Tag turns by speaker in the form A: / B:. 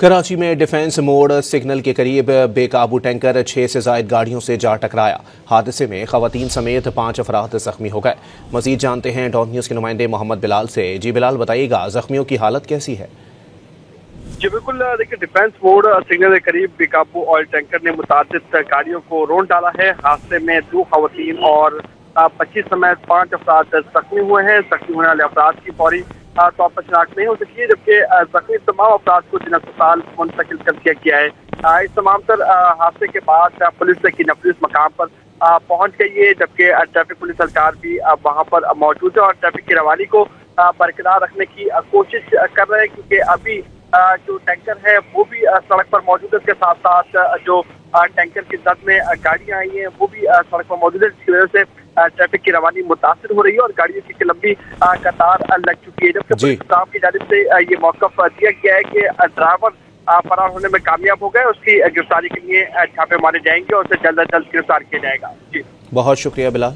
A: کراچی میں ڈیفنس موڑ سگنل کے قریب بے قابو ٹینکر 6 سے زائد گاڑیوں سے جا ٹکرایا۔ حادثے میں خواتین سمیت 5 افراد زخمی ہو گئے۔ مزید جانتے ہیں ڈان نیوز کے نمائندے محمد بلال سے۔ جی بلال، بتائیے گا زخمیوں کی حالت کیسی ہے؟
B: جی بالکل، دیکھیے ڈیفنس موڑ سگنل کے قریب بے قابو آئل ٹینکر نے متعدد گاڑیوں کو رون ڈالا ہے۔ حادثے میں 2 خواتین اور 25 سمیت 5 افراد زخمی ہوئے ہیں۔ زخمی ہونے والے افراد کی فوری طور پر شناخت نہیں ہو سکی ہے، جبکہ زخمی تمام افراد کو جنرل اسپتال منتقل کر دیا گیا ہے۔ اس تمام تر حادثے کے بعد پولیس کی نفریس مقام پر پہنچ گئی ہے، جبکہ ٹریفک پولیس اہلکار بھی وہاں پر موجود ہے اور ٹریفک کی روانی کو برقرار رکھنے کی کوشش کر رہے ہیں، کیونکہ ابھی جو ٹینکر ہے وہ بھی سڑک پر موجود ہے۔ اس کے ساتھ ساتھ جو ٹینکر کی زد میں گاڑیاں آئی ہیں وہ بھی سڑک پر موجود ہے، جس کی وجہ سے ٹریفک کی روانی متاثر ہو رہی ہے اور گاڑیوں کی لمبی قطار لگ چکی ہے۔ جبکہ پولیس اسٹاف کی جانب سے یہ موقف دیا گیا ہے کہ ڈرائیور فرار ہونے میں کامیاب ہو گئے، اس کی گرفتاری کے لیے چھاپے مارے جائیں گے اور اسے جلد از جلد گرفتار کیا جائے گا۔ جی
A: بہت شکریہ بلال۔